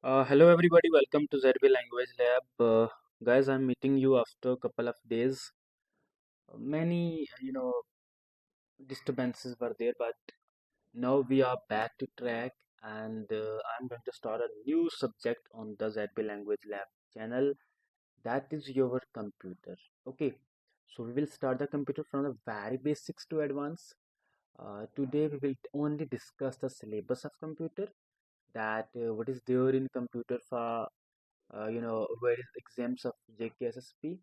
Hello everybody, welcome to ZB Language Lab. Guys, I'm meeting you after a couple of days. Many, disturbances were there, but now we are back to track, and I'm going to start a new subject on the ZB Language Lab channel. That is your computer. Okay, so we will start the computer from the very basics to advance. Today we will only discuss the syllabus of computer. That what is there in computer for various exams of JKSSP.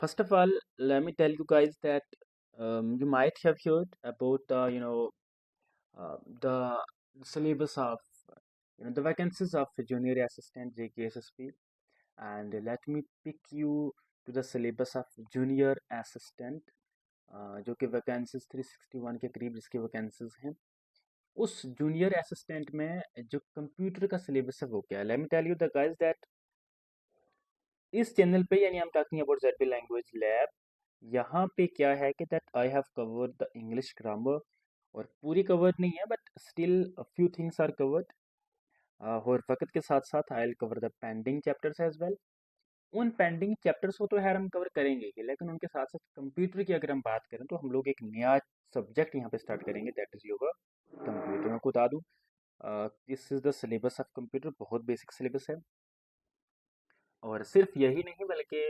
First of all, let me tell you guys that you might have heard about the syllabus of the vacancies of junior assistant JKSSP, and let me pick you to the syllabus of junior assistant, जो कि vacancies 361 के करीब जिसकी vacancies हैं। उस junior assistant में जो computer का सिलेबस है वो क्या है। Let me tell you the guys that इस चैनल पे यानी I am talking about ZP language lab, यहाँ पे क्या है कि that I have covered the English grammar, और पूरी कवर्ड नहीं है but still few things are covered. और वक्त के साथ साथ I will cover the pending chapters as well. उन पेंडिंग चैप्टर्स को तो यार हम कवर करेंगे ही, लेकिन उनके साथ साथ कंप्यूटर की अगर हम बात करें तो हम लोग एक नया सब्जेक्ट यहाँ पे स्टार्ट करेंगे, दैट इज योगा कंप्यूटर। मैं आपको बता दूँ, this is the syllabus of computer, बहुत बेसिक सिलेबस है। और सिर्फ यही नहीं बल्कि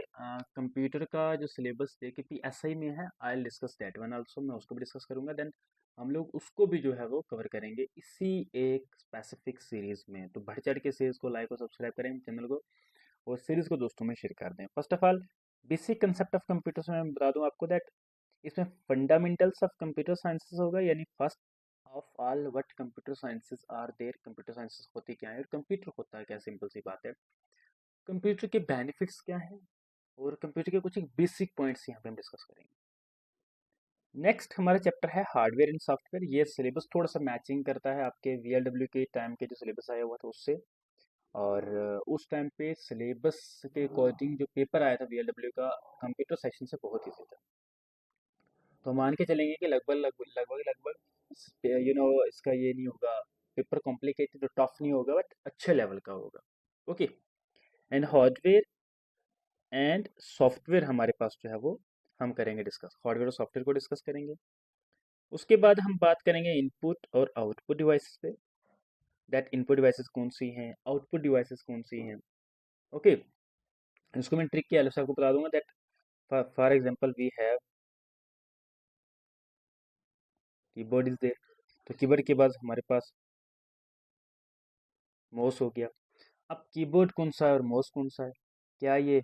कंप्यूटर का जो सिलेबस JKPSI में है, I will discuss that one also, मैं उसको भी डिस्कस करूंगा। देन हम लोग उसको भी जो है वो कवर करेंगे इसी एक स्पेसिफिक सीरीज में। तो बढ़ चढ़ के सीरीज को लाइक और सब्सक्राइब करें चैनल को, और सीरीज को दोस्तों में शेयर कर दें। First of all, basic concept of computer से मैं बता दूं आपको दैट इसमें फंडामेंटल्स ऑफ कंप्यूटर साइंसेस होगा, यानी first of all what computer sciences are there, computer sciences होती क्या है और कंप्यूटर होता है क्या, सिंपल सी बात है। कंप्यूटर के बेनिफिट्स क्या हैं और कंप्यूटर के कुछ एक बेसिक पॉइंट्स यहाँ पे हम डिस्कस करेंगे। नेक्स्ट हमारा चैप्टर है हार्डवेयर एंड सॉफ्टवेयर। ये सिलेबस थोड़ा सा मैचिंग करता है आपके VLW के टाइम के जो सिलेबस आया हुआ था उससे, और उस टाइम पे सिलेबस के अकॉर्डिंग जो पेपर आया था VLW का कंप्यूटर सेक्शन से बहुत ईजी था। तो मान के चलेंगे कि लगभग लगभग लगभग लगभग इसका ये नहीं होगा पेपर कॉम्प्लिकेटेड और टफ नहीं होगा, बट अच्छे लेवल का होगा। Okay, and hardware and software हमारे पास जो है वो हम करेंगे डिस्कस, हार्डवेयर और सॉफ्टवेयर को डिस्कस करेंगे। उसके बाद हम बात करेंगे इनपुट और आउटपुट डिवाइसेस पे, दैट इनपुट डिवाइसेस कौन सी हैं, आउटपुट डिवाइसेस कौन सी हैं। ओके, इसको मैं ट्रिक की हेल्प से आपको बता दूंगा that for example we have keyboard is there, तो कीबोर्ड के बाद हमारे पास माउस हो गया। अब कीबोर्ड कौन सा है और माउस कौन सा है, क्या ये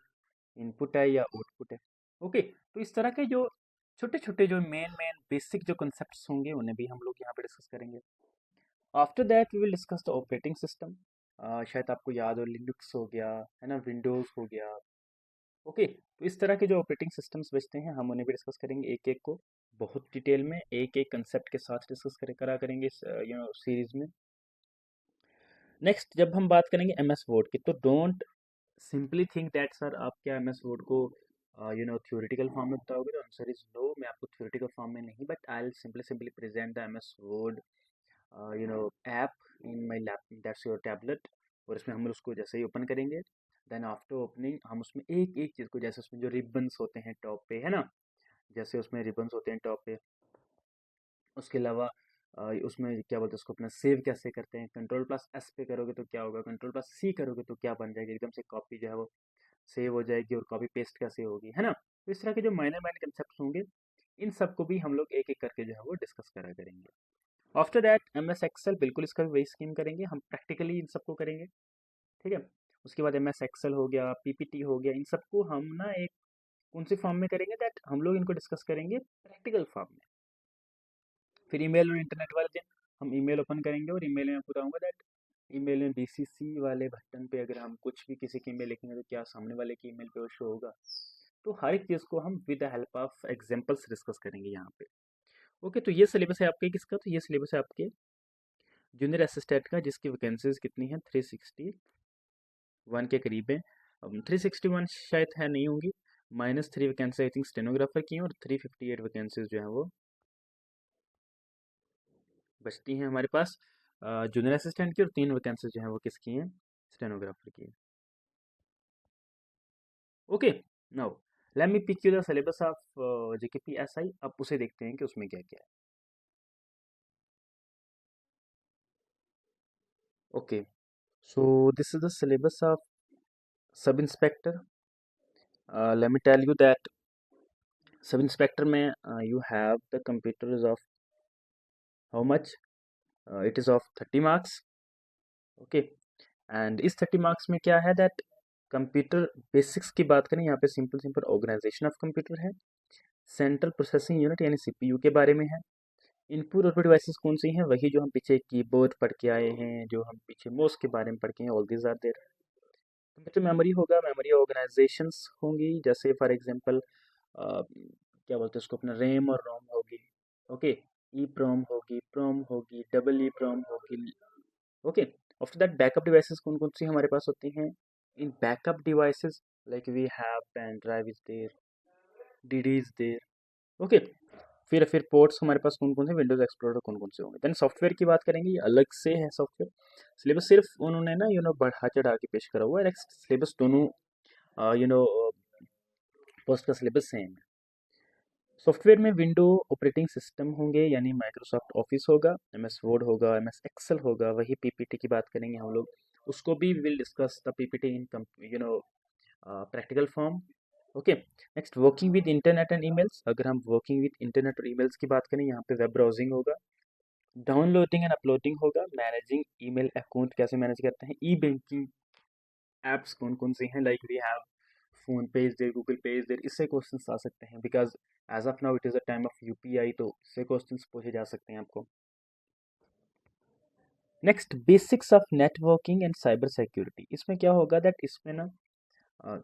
इनपुट है या आउटपुट है। ओके, तो इस तरह के जो छोटे छोटे जो मेन मेन बेसिक जो कंसेप्ट्स होंगे उन्हें भी हम लोग यहाँ पे डिस्कस करेंगे। After that we will discuss the operating system. शायद आपको याद हो लिनक्स हो गया, है ना, विंडोज़ हो गया। ओके, तो इस तरह के जो ऑपरेटिंग सिस्टम्स बचते हैं हम उन्हें भी डिस्कस करेंगे एक एक को, बहुत डिटेल में एक एक कंसेप्ट के साथ डिस्कस करेंगे इस सीरीज में। नेक्स्ट जब हम बात करेंगे MS वर्ड की, तो don't simply think that sir आप क्या MS वर्ड को थ्योरेटिकल फॉर्म में बताओगे, तो आंसर इज नो। मैं आपको थ्योरेटिकल फॉर्म में नहीं, but I will simply simply present the MS word app in my lap, that's your tablet. और इसमें हम उसको जैसे ही ओपन करेंगे, देन आफ्टर ओपनिंग हम उसमें एक एक चीज़ को, जैसे उसमें जो रिबन्स होते हैं टॉप पे, है ना, जैसे उसमें रिबन्स होते हैं टॉप पे, उसके अलावा उसमें क्या बोलते हैं उसको अपना सेव कैसे करते हैं, कंट्रोल+S पे करोगे तो क्या होगा, कंट्रोल+C करोगे तो क्या बन जाएगी, एकदम से कॉपी जो है वो सेव हो जाएगी, और कॉपी पेस्ट कैसे होगी, है ना। तो इस तरह के जो माइनर माइनर कंसेप्ट होंगे इन सबको भी हम लोग एक एक करके जो है वो डिस्कस करा करेंगे। आफ्टर दैट MS एक्सेल, बिल्कुल इसका भी वही स्कीम करेंगे, हम प्रैक्टिकली इन सबको करेंगे, ठीक है। उसके बाद MS एक्सेल हो गया, PPT हो गया, इन सबको हम ना एक कौन सी फॉर्म में करेंगे, दैट हम लोग इनको डिस्कस करेंगे प्रैक्टिकल फॉर्म में। फिर ईमेल और इंटरनेट वाले दिन हम ईमेल ओपन करेंगे, और ईमेल में बताऊंगा दैट ईमेल में BCC वाले बटन पे अगर हम कुछ भी किसी की ईमेल लिखेंगे तो क्या सामने वाले की ईमेल पे वो शो होगा। तो हर एक चीज़ को हम with the help of examples discuss करेंगे यहाँ पे। ओके, तो ये सिलेबस है आपके किसका, तो ये सिलेबस है आपके जूनियर असिस्टेंट का, जिसकी वैकेंसीज कितनी है 361 के करीब है। 361 शायद है नहीं होंगी, -3 वैकेंसी आई थिंक स्टेनोग्राफर की हैं, और 358 वैकेंसीज जो है वो बचती हैं हमारे पास जूनियर असिस्टेंट की, और 3 वैकेंसीज जो है वो किसकी हैं, स्टेनोग्राफर की। Okay, now let me pick you the syllabus of JKPSI। अब उसे देखते हैं कि उसमें क्या क्या है। Okay, so this is the syllabus of sub inspector. Let me tell you that sub inspector में you have the computers of how much? It is of 30 marks. Okay, and इस 30 marks में क्या है that कंप्यूटर बेसिक्स की बात करें, यहाँ पे simple simple organisation of computer है, सेंट्रल प्रोसेसिंग यूनिट यानी सीपीयू के बारे में है, इनपुट आउटपुट डिवाइसेस कौन सी हैं, वही जो हम पीछे कीबोर्ड पढ़ के आए हैं, जो हम पीछे मोस के बारे में पढ़ के हैं, all these are there. Computer memory होगा, मेमोरी ऑर्गेनाइजेशंस होंगी, जैसे फॉर एग्जांपल क्या बोलते हैं उसको, अपना रैम और रोम होगी। ओके, ई प्रोम होगी, प्रोम होगी, डबल ई प्रोम होगी। Okay, after that backup devices कौन कौन सी हमारे पास होती हैं। इन backup devices like we have pen drive is there, DD is there. Okay, फिर पोर्ट्स हमारे पास कौन कौन से, विंडोज एक्सप्लोरर कौन कौन से होंगे। देन सॉफ्टवेयर की बात करेंगे, ये अलग से है सॉफ्टवेयर। सिलेबस सिर्फ उन्होंने ना बढ़ा चढ़ा के पेश करा हुआ है, सिलेबस दोनों पोस्ट का सिलेबस सेम है। सॉफ्टवेयर में विंडो ऑपरेटिंग सिस्टम होंगे, यानी माइक्रोसॉफ्ट ऑफिस होगा, MS वर्ड होगा, MS एक्सेल होगा, वही PPT की बात करेंगे हम लोग, उसको भी will discuss the PPT in practical form. Okay, next working with internet and emails. अगर हम वर्किंग विद इंटरनेट और ईमेल्स की बात करें, यहाँ पे वेब ब्राउजिंग होगा, डाउनलोडिंग एंड अपलोडिंग होगा, मैनेजिंग ईमेल अकाउंट कैसे मैनेज करते हैं, ई बैंकिंग एप्स कौन कौन सी हैं, लाइक वी हैव फोन पे इज देयर, गूगल पे इज देयर। इससे क्वेश्चंस आ सकते हैं because as of now it is a time of UPI, तो इससे क्वेश्चंस पूछे जा सकते हैं आपको। Next basics of networking and cyber security. इसमें क्या होगा दैट इसमें ना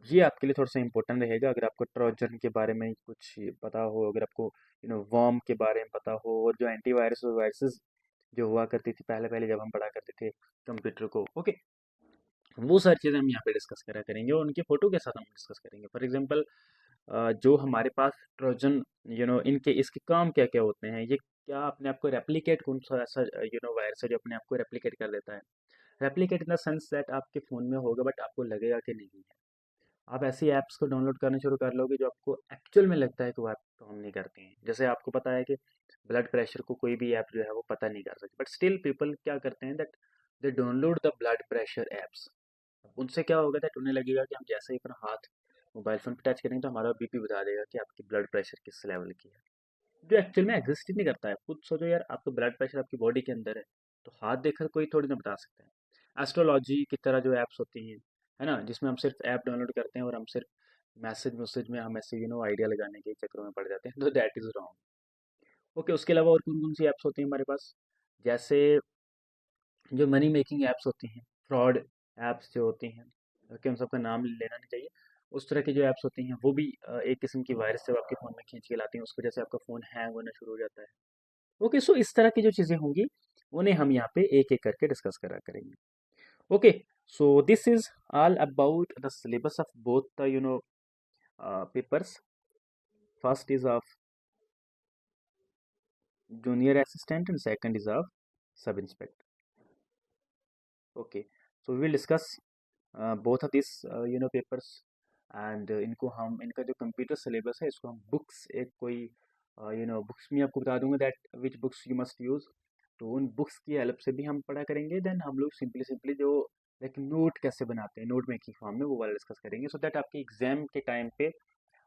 ये आपके लिए थोड़ा सा इंपॉर्टेंट रहेगा, अगर आपको ट्रोजन के बारे में कुछ पता हो, अगर आपको वॉर्म के बारे में पता हो, और जो एंटीवायरस और वायरसेस जो हुआ करती थी पहले पहले जब हम पढ़ा करते थे कंप्यूटर को। ओके, वो सारी चीज़ें हम यहाँ पे डिस्कस करा करेंगे और उनके फोटो के साथ हम डिस्कस करेंगे। फॉर एग्जांपल जो हमारे पास ट्रोजन इनके इसके काम क्या क्या होते हैं, ये क्या अपने आप को रेप्लिकेट, कौन सा ऐसा वायरस है जो अपने आप को रेप्लिकेट कर लेता है। Replicate in the sense that आपके फ़ोन में होगा बट आपको लगेगा कि नहीं है। आप ऐसी ऐप्स को डाउनलोड करना शुरू कर लोगे जो आपको एक्चुअल में लगता है कि वो ऐप काम नहीं करती हैं। जैसे आपको पता है कि ब्लड प्रेशर को कोई भी ऐप जो है वो पता नहीं कर सकती, बट स्टिल पीपल क्या करते हैं that they download the blood pressure apps. उनसे क्या होगा दैट उन्हें लगेगा कि हम जैसे ही अपना हाथ मोबाइल फ़ोन पे टच करेंगे तो हमारा BP बता देगा कि आपकी ब्लड प्रेशर किस लेवल की है, जो एक्चुअल में एग्जिस्ट ही नहीं करता है। खुद सोचो यार, आपका ब्लड प्रेशर आपकी बॉडी के अंदर है, तो हाथ देखकर कोई थोड़ी ना बता सकता है। एस्ट्रोलॉजी की तरह जो ऐप्स होती हैं, है ना, जिसमें हम सिर्फ ऐप डाउनलोड करते हैं और हम सिर्फ मैसेज मैसेज में हम ऐसे आइडिया लगाने के चक्करों में पड़ जाते हैं, तो दैट इज़ रॉन्ग। ओके, उसके अलावा और कौन कौन सी ऐप्स होती हैं हमारे पास, जैसे जो मनी मेकिंग ऐप्स होती हैं, फ्रॉड ऐप्स जो होती हैं, कि उन सबका नाम लेना नहीं चाहिए, उस तरह की जो ऐप्स होती हैं वो भी एक किस्म की वायरस जब आपके फ़ोन में खींच के लाती हैं, उसको जैसे आपका फ़ोन हैंग होना शुरू हो जाता है। ओके, सो इस तरह की जो चीज़ें होंगी उन्हें हम यहाँ पे एक एक करके डिस्कस करा करेंगे। Okay, so this is all about the syllabus of both the papers. First is of junior assistant and second is of sub inspector. Okay, so we will discuss both of these papers, and इनको हम, इनका जो computer syllabus है इसको हम books, एक कोई books में आपको बता दूंगा that which books you must use, तो उन बुक्स की हेल्प से भी हम पढ़ा करेंगे। देन हम लोग सिंपली सिंपली जो लाइक नोट कैसे बनाते हैं, नोट मेकिंग फॉर्म में, वो वाला डिस्कस करेंगे, सो दैट आपके एग्जाम के टाइम पे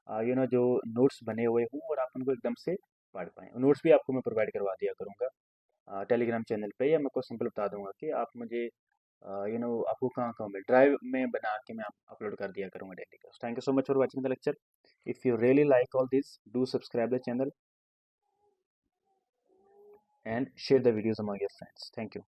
जो नोट्स बने हुए हों और आप उनको एकदम से पढ़ पाएँ। नोट्स भी आपको मैं प्रोवाइड करवा दिया करूँगा टेलीग्राम चैनल पे, या मैं आपको सिंपल बता दूंगा कि आप मुझे आपको कहाँ कहाँ मिल ड्राइव में बना के मैं अपलोड कर दिया करूँगा डेली का। Thank you so much for watching the lecture. If you really like all this, do subscribe the channel and share the videos among your friends. Thank you.